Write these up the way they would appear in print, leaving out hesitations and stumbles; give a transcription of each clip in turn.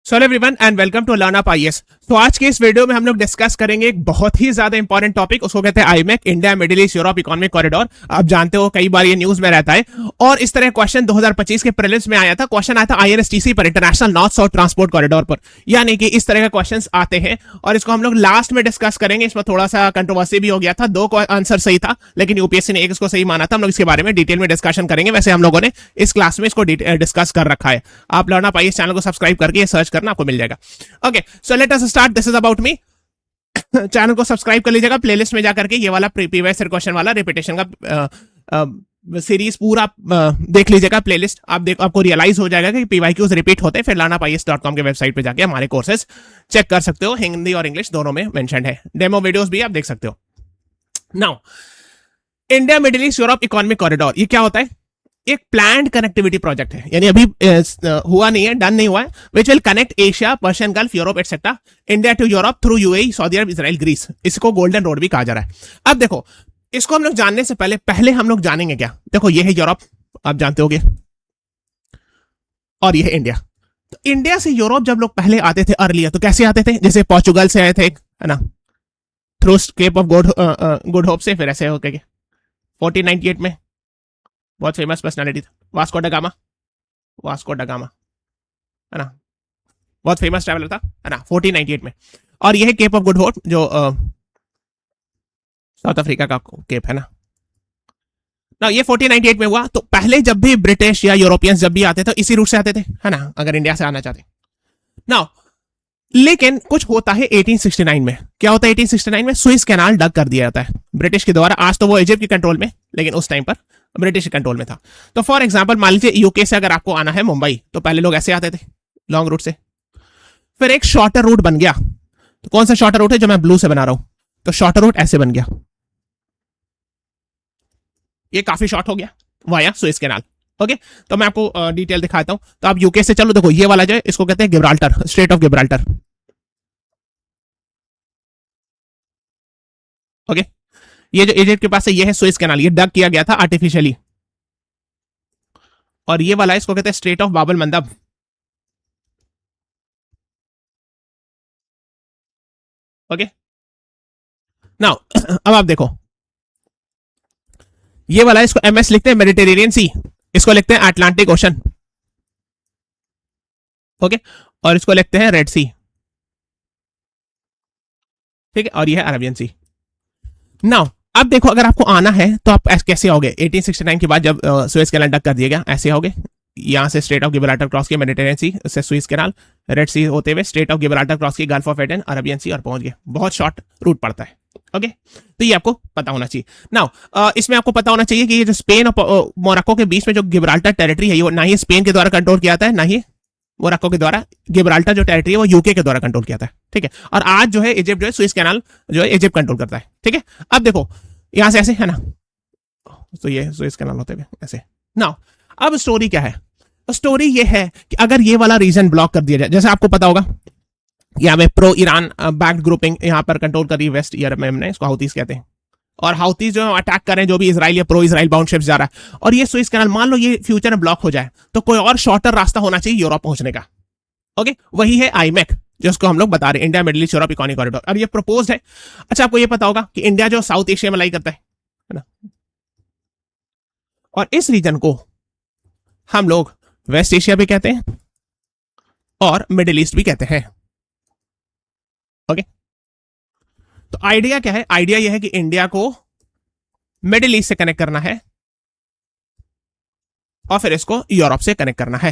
Hello everyone and welcome to Learn Up IAS. तो आज के इस वीडियो में हम लोग डिस्कस करेंगे एक बहुत ही ज्यादा इंपॉर्टेंट टॉपिक, उसको कहते हैं IMEC, India middle east Europe economic corridor. आप जानते हो कई बार ये न्यूज में रहता है और इस तरह क्वेश्चन 2025 के प्रीलिम्स में आया था। क्वेश्चन आया था आईआरएसटीसी पर, international North South Transport corridor पर। यानी कि इस तरह के क्वेश्चन आते हैं और इसको हम लोग लास्ट में डिस्कस करेंगे। इसमें थोड़ा सा कंट्रोवर्सी भी हो गया था, दो आंसर सही था लेकिन यूपीएससी ने एक इसको सही माना था। हम लोग इसके बारे में डिटेल में डिस्कशन करेंगे। वैसे हम लोगों ने इस क्लास में इसको डिस्कस कर रखा है। आप लर्न अप आईएएस चैनल को सब्सक्राइब करके सर्च करना, आपको मिल जाएगा। Okay, so let us start. This is about me. Channel को सब्सक्राइब कर लीजिएगा। प्लेलिस्ट में जाकर के ये वाला प्रीवियस क्वेश्चन वाला रिपीटेशन का सीरीज पूरा देख लीजिएगा प्लेलिस्ट। आपको रियलाइज हो जाएगा कि पीवाईक्यूज रिपीट होते हैं। फिर learnupies.com के वेबसाइट पे जाके हमारे कोर्सेज चेक कर सकते हो। हिंदी और इंग्लिश दोनों में मेंशन है। डेमो वीडियोस भी आप देख सकते हो। Now, India middle east Europe economic corridor ये क्या होता है? एक प्लान्ड कनेक्टिविटी प्रोजेक्ट है, यानी अभी हुआ नहीं है, डन नहीं हुआ है। Which will connect Asia, Persian Gulf, Europe etcetera, India to Europe through UAE, Saudi Arabia, Israel, Greece. इसको गोल्डन रोड भी कहा जा रहा है। अब देखो, इसको हम लोग जानने से पहले हम लोग जानेंगे क्या। देखो, ये है यूरोप, आप जानते होंगे, और ये है इंडिया। तो इंडिया से यूरोप जब लोग पहले आते थे अर्लियर, तो कैसे आते थे? जैसे पोर्चुगल से आए थे, है ना, through Cape of Good Hope से, फिर ऐसे होके 1498 में बहुत फेमस पर्सनालिटी था वास्को डा गामा, है ना, बहुत फेमस ट्रैवलर था, है ना, 1498 में। और यह है केप ऑफ गुड होप, जो साउथ अफ्रीका का केप है ना। ये 1498 में हुआ। तो पहले जब भी ब्रिटिश या यूरोपियंस जब भी आते थे इसी रूट से आते थे, है ना, अगर इंडिया से आना चाहते ना। लेकिन कुछ होता है 1869 में। क्या होता है 1869 में? सुइस कैनाल डग कर दिया जाता है ब्रिटिश के द्वारा। आज तो वो इजिप्ट के कंट्रोल में, लेकिन उस टाइम पर ब्रिटिश के कंट्रोल में था। तो फॉर एग्जांपल मान लीजिए यूके से अगर आपको आना है मुंबई, तो पहले लोग ऐसे आते थे लॉन्ग रूट से। फिर एक शॉर्टर रूट बन गया। तो कौन सा शॉर्टर रूट है? जो मैं ब्लू से बना रहा हूं। तो शॉर्टर रूट ऐसे बन गया, ये काफी शॉर्ट हो गया वाया सुइस कैनाल। ओके, तो मैं आपको डिटेल दिखाता हूं। तो आप यूके से चलो, देखो ये वाला जो है इसको कहते हैं Gibraltar, straight of Gibraltar. Okay, ये जो इजिप्ट के पास है ये है सुइस कैनाल, ये डग किया गया था आर्टिफिशियली। और ये वाला इसको कहते हैं straight of Babal मंदब। Okay, now अब आप देखो, ये वाला इसको एमएस लिखते हैं मेडिटेरेनियन सी, इसको लिखते हैं अटलांटिक ओशन। ओके, और इसको लिखते हैं रेड सी। ठीक है, और ये है अरबियन सी। नाउ अब देखो, अगर आपको आना है तो आप कैसे आओगे? 1869 के बाद जब सुएज कैनाल डक कर दिया गया, ऐसे आओगे। यहां से स्ट्रेट ऑफ गिब्राल्टर क्रॉस किया, मेडिटेरियन सी से सुएज कैनाल, रेड सी होते हुए स्ट्रेट ऑफ गिब्राल्टर क्रॉस किया, गल्फ ऑफ एडन, अरबियन सी, और पहुंच गए। बहुत शॉर्ट रूट पड़ता है। ओके, तो ये आपको पता होना चाहिए। नाउ इसमें आपको पता होना चाहिए कि ये जो स्पेन और मोरक्को के बीच में जो गिब्राल्टर टेरिटरी है, ये ना ही स्पेन के द्वारा कंट्रोल किया जाता है, ना ही मोरक्को के द्वारा। गिब्राल्टर जो टेरिटरी है वो यूके के द्वारा कंट्रोल किया जाता है। ठीक है, और आज जो है इजिप्ट जो है सुएज कैनाल जो है इजिप्ट कंट्रोल करता है। ठीक है, अब देखो यहां से ऐसे, है ना, तो ये सुएज कैनाल होते हुए ऐसे। नाउ अब स्टोरी क्या है? स्टोरी ये है कि अगर ये वाला रीजन ब्लॉक कर दिया जाए, जैसे आपको पता होगा यहाँ पे प्रो ईरान बैक्ड ग्रुपिंग यहाँ पर कंट्रोल कर रही है वेस्ट यूरोप में, इसको हाउतीज कहते हैं। और हाउतीज जो अटैक कर रहे हैं जो भी इसराइल या प्रो इसराइल बाउंड शिप्स जा रहा है। और ये सुएज कैनाल मान लो ये फ्यूचर में ब्लॉक हो जाए, तो कोई और शॉर्टर रास्ता होना चाहिए यूरोप पहुंचने का। ओके, वही है आईमेक, जिसको हम लोग बता रहे हैं, India middle east Europe economic corridor. और ये प्रपोज है। अच्छा, आपको ये पता होगा कि इंडिया जो साउथ एशिया में लाई करता है ना, और इस रीजन को हम लोग वेस्ट एशिया भी कहते हैं और मिडिल ईस्ट भी कहते हैं। ओके, तो आइडिया क्या है? आइडिया यह है कि इंडिया को मिडिल ईस्ट से कनेक्ट करना है और फिर इसको यूरोप से कनेक्ट करना है।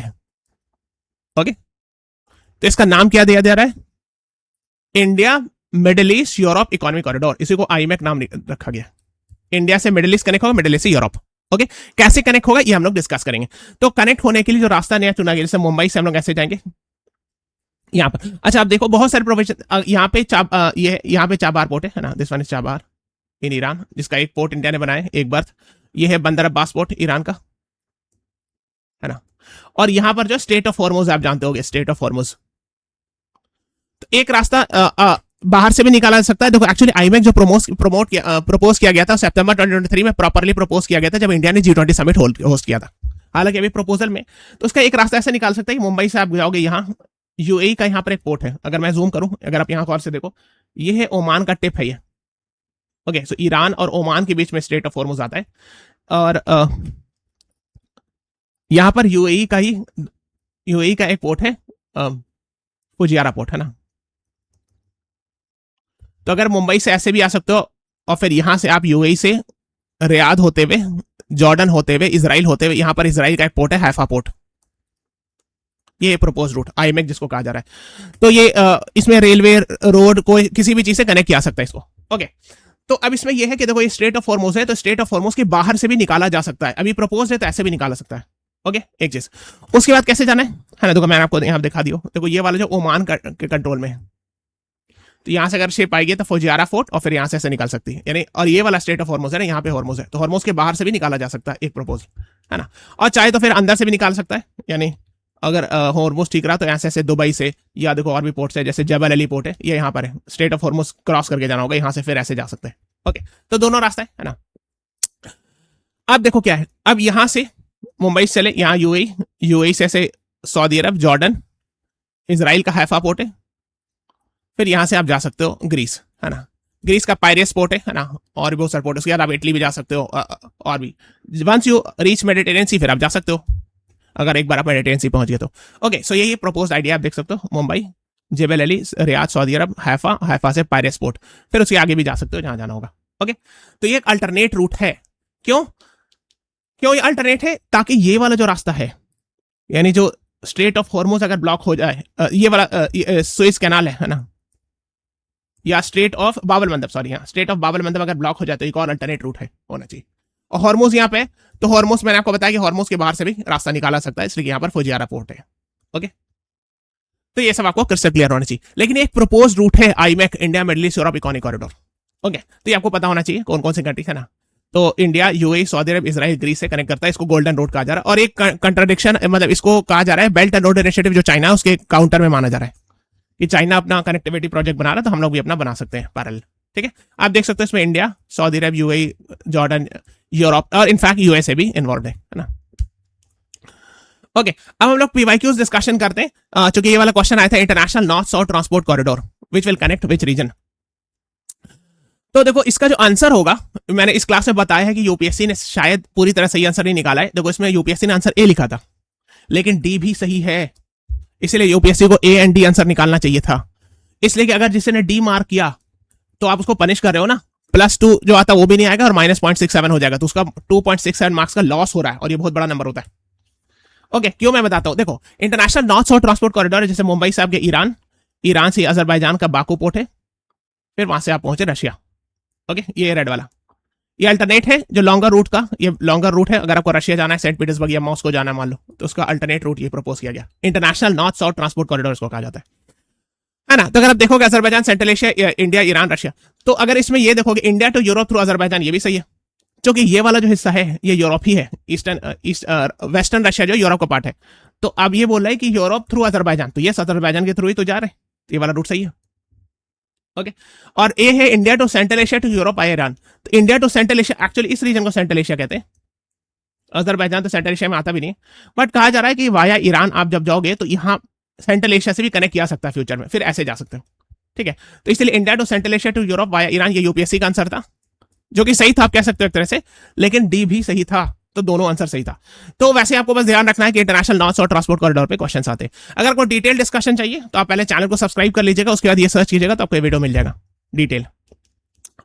ओके, तो इसका नाम क्या दिया जा रहा है? India middle east Europe economic corridor. इसी को आईमेक नाम रखा गया। इंडिया से मिडिल ईस्ट कनेक्ट होगा, मिडिल ईस्ट से यूरोप। ओके, कैसे कनेक्ट होगा ये हम लोग डिस्कस करेंगे। तो कनेक्ट होने के लिए जो रास्ता नया चुना गया, जैसे मुंबई से हम लोग ऐसे जाएंगे यहाँ पर। अच्छा, आप देखो बहुत सारे प्रोविजन यहाँ पे यहाँ पे चाबार पोर्ट है ना, this one is Chabahar in Iran, जिसका एक पोर्ट इंडिया ने बनाया है, एक बर्थ। ये है बंदर अब्बास पोर्ट ईरान का, है ना। और यहाँ पर जो स्टेट ऑफ हॉर्मुज आप जानते होंगे, स्टेट ऑफ हॉर्मुज। तो एक रास्ता बाहर से भी निकाला जा सकता है। देखो एक्चुअली आईमेक जो प्रपोज किया गया था सितंबर 2023 में, प्रॉपर्ली प्रपोज किया गया था जब इंडिया ने G20 समिट होस्ट किया था। हालांकि अभी प्रपोजल में तो उसका एक रास्ता ऐसे निकाल सकता है कि मुंबई से आप जाओगे यहाँ, यूएई का यहाँ पर एक पोर्ट है, अगर मैं जूम करूं, अगर आप यहाँ गौर से देखो, ये है ओमान का टिप है ये। ओके, सो ईरान और ओमान के बीच में स्ट्रेट ऑफ हॉर्मुज आता है, और यहाँ पर यूएई का एक पोर्ट है, फुजियारा पोर्ट है ना। तो अगर मुंबई से ऐसे भी आ सकते हो, और फिर यहां से आप यूएई से रियाद होते हुए, जॉर्डन होते हुए, इजराइल होते हुए, यहां पर इजराइल का एक पोर्ट है हैफा पोर्ट, ये प्रपोज रूट आईमेक जिसको कहा जा रहा है। तो ये इसमें रेलवे, रोड को किसी भी चीज से कनेक्ट किया सकता है इसको। ओके, तो अब इसमें यह है कि देखो ये स्ट्रेट ऑफ हॉर्मुज है, तो स्ट्रेट ऑफ हॉर्मुज के बाहर से भी निकाला जा सकता है। अभी प्रपोज है तो ऐसे भी निकाला सकता है। ओके, एक चीज। उसके बाद कैसे जाना है ना, देखो मैंने आपको यहाँ दिखा दिया, देखो ये वाला जो ओमान के कंट्रोल में है, तो यहां से अगर शेप आएगी तो फुजियारा फोर्ट, और फिर यहां से ऐसे निकल सकती है, यानी, और ये वाला स्ट्रेट ऑफ हॉर्मुज है ना, यहाँ पे हॉर्मुज है, तो हॉर्मुज के बाहर से भी निकाला जा सकता है एक प्रपोज, है ना। और चाहे तो फिर अंदर से भी निकाल सकता है, यानी अगर हॉर्मुज ठीक रहा तो ऐसे ऐसे दुबई से, या देखो और भी पोर्ट है, जैसे जबल अली पोर्ट है, ये यहाँ पर है, स्ट्रेट ऑफ हॉर्मुज क्रॉस करके जाना होगा, यहाँ से फिर ऐसे जा सकते हैं। ओके, तो दोनों रास्ता है ना। अब देखो क्या है, अब यहां से मुंबई से चले, यहाँ यूएई से ऐसे सऊदी अरब, जॉर्डन, इजराइल का हैफा पोर्ट है, फिर यहां से आप जा सकते हो ग्रीस, है ना। ग्रीस का पायरेस पोर्ट है ना, और भी बहुत सारे पोर्ट है, उसके बाद आप इटली भी जा सकते हो, और भी। वंस यू रीच मेडिटेरियन सी, फिर आप जा सकते हो, अगर एक बार आप मेडिटेरियन सी पहुंच गए तो। ओके, सो यही प्रपोज्ड आइडिया आप देख सकते हो, मुंबई, जेबल अली, रियाद, सऊदी अरब, हैफा से पायरेस पोर्ट, फिर उसके आगे भी जा सकते हो जहां जाना होगा। ओके, तो ये एक अल्टरनेट रूट है। क्यों ये अल्टरनेट है? ताकि ये वाला जो रास्ता है, यानी जो स्ट्रेट ऑफ हॉर्मुज अगर ब्लॉक हो जाए, ये वाला सुएज कैनाल है ना, या स्ट्रेट ऑफ बाबल मंदब, सॉरी, हाँ, स्ट्रेट ऑफ बाबल मंदब अगर ब्लॉक हो जाए तो एक और अल्टरनेट रूट है होना चाहिए। और हॉर्मुज यहाँ पे, तो हॉर्मुज मैंने आपको बताया कि हॉर्मुज के बाहर से भी रास्ता निकाला सकता है, इसलिए यहाँ पर फुजियारा पोर्ट है। ओके, तो ये सब आपको क्रिस्टल क्लियर होना चाहिए। लेकिन एक प्रपोज रूट है IMEC, India middle east Europe economic corridor. Okay, तो ये आपको पता होना चाहिए कौन कौन से कंट्री है ना। तो India, UAE, Saudi Arabia, Israel, Greece से कनेक्ट करता है, इसको गोल्डन रोड कहा जा रहा है। और एक कंट्राडिक्शन, मतलब इसको कहा जा रहा है बेल्ट एंड रोड इनिशिएटिव, जो चाइना है उसके काउंटर में माना जा रहा है कि चाइना अपना कनेक्टिविटी प्रोजेक्ट बना रहा है, तो हम लोग भी अपना बना सकते हैं पैरेलल। ठीक है, आप देख सकते हो इसमें इंडिया, सऊदी अरब, यूएई, जॉर्डन, यूरोप, और इनफैक्ट यूएसए भी इन्वॉल्व है ना। ओके, अब हम लोग पीवाईक्यूज डिस्कशन करते हैं, चूंकि ये वाला क्वेश्चन आया था, international North South Transport corridor which will connect which region. तो देखो इसका जो आंसर होगा, मैंने इस क्लास में बताया है कि यूपीएससी ने शायद पूरी तरह सही आंसर नहीं निकाला है। देखो इसमें यूपीएससी ने आंसर ए लिखा था, लेकिन डी भी सही है, इसलिए यूपीएससी को ए एंड डी आंसर निकालना चाहिए था। इसलिए कि अगर जिसने डी मार्क किया तो आप उसको पनिश कर रहे हो ना, +2 जो आता वो भी नहीं आएगा, और -0.67 हो जाएगा, तो उसका 2.67 मार्क्स का लॉस हो रहा है, और ये बहुत बड़ा नंबर होता है। ओके, क्यों मैं बताता हूं। देखो international North South Transport corridor है, जैसे मुंबई से आपके ईरान, ईरान से अजरबैजान का बाकू पोर्ट है, फिर वहां से आप पहुंचे रशिया। ओके, ये रेड वाला, ये अल्टरनेट है जो लॉन्गर रूट का, ये लॉन्गर रूट है। अगर आपको रशिया जाना है, सेंट पीटर्सबर्ग या मॉस्को जाना है मान लो, तो उसका अल्टरनेट रूट ये प्रपोज किया गया, International North South Transport Corridor इसको कहा जाता है ना। तो अगर आप देखोगे Azerbaijan, Central Asia, India, Iran, Russia, तो अगर इसमें ये देखोगे India to Europe through Azerbaijan, ये भी सही है, क्योंकि ये वाला जो हिस्सा है ये यूरोप ही है, वेस्टर्न रशिया जो यूरोप का पार्ट है। तो अब ये बोल रहा है कि यूरोप थ्रू अजरबैजान, तो ये अजरबैजान के थ्रू ही तो जा रहे हैं, तो ये वाला रूट सही है। ओके, और ए है India to central Asia to Europe आई ईरान, तो India to central Asia, actually इस रीजन को सेंट्रल एशिया कहते हैं, अजरबैजान तो सेंट्रल एशिया में आता भी नहीं, बट कहा जा रहा है कि वाया ईरान आप जब जाओगे तो यहाँ सेंट्रल एशिया से भी कनेक्ट किया सकता है फ्यूचर में, फिर ऐसे जा सकते हो। ठीक है, तो इसलिए India to central Asia to Europe via Iran, ये यूपीएससी का आंसर था, जो कि सही था, आप कह सकते हो एक तरह से, लेकिन डी भी सही था, तो दोनों आंसर सही था। तो वैसे आपको बस ध्यान रखना है कि international North South Transport corridor पे क्वेश्चंस आते हैं। अगर कोई डिटेल डिस्कशन चाहिए तो आप पहले चैनल को सब्सक्राइब कर लीजिएगा, उसके बाद ये सर्च कीजिएगा तो आपको ये वीडियो मिल जाएगा डिटेल।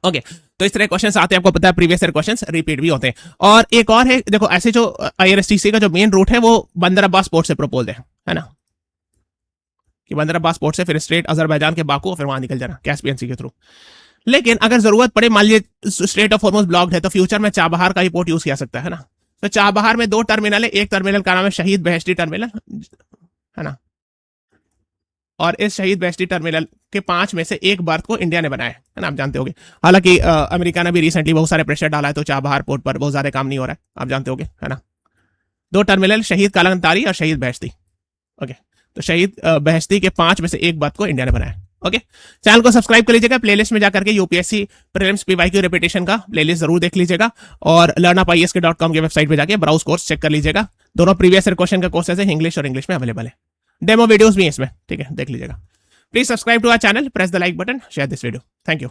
ओके, तो इस तरह क्वेश्चंस आते हैं, आपको पता है प्रीवियस ईयर क्वेश्चंस रिपीट भी होते हैं। और एक और है, देखो ऐसे जो आईआरएसटीसी का जो मेन रूट है वो बंदर अब्बास पोर्ट से प्रपोज है ना, कि बंदर अब्बास पोर्ट से फिर स्ट्रेट अजरबैजान के बाकू, फिर वहां निकल जाना कैस्पियन सी के थ्रू। लेकिन अगर जरूरत पड़े, मान लीजिए स्ट्रेट ऑफ हॉर्मुज ब्लॉक्ड है, तो फ्यूचर में चाबहार का ही पोर्ट यूज किया सकता है ना। तो चाबहार में 2 टर्मिनल है, एक टर्मिनल का नाम है शहीद बहश्ती टर्मिनल, है ना, और इस शहीद बहश्ती टर्मिनल के 5 में से एक बर्थ को इंडिया ने बनाया है ना, आप जानते होंगे। हालांकि अमेरिका ने भी रिसेंटली बहुत सारे प्रेशर डाला है, तो चाबहार पोर्ट पर बहुत ज्यादा काम नहीं हो रहा है, आप जानते होंगे, है ना। 2 टर्मिनल, शहीद कालंतारी और शहीद बहश्ती। ओके, तो शहीद बहश्ती के 5 में से एक बर्थ को इंडिया ने बनाया। ओके, चैनल को सब्सक्राइब कर लीजिएगा, प्लेलिस्ट में जाकर के यूपीएससी प्रीलिम्स पीवाईक्यू रिपीटेशन का प्लेलिस्ट जरूर देख लीजिएगा, और learnupisk.com की वेबसाइट पे जाके ब्राउज कोर्स चेक कर लीजिएगा। दोनों प्रीवियस ईयर क्वेश्चन का कोर्सेज है, इंग्लिश और इंग्लिश में अवेलेबल है। डेमो वीडियोस भी हैं इसमें, ठीक है, देख लीजिएगा। Please subscribe to our channel, press the like button, share this video. Thank you.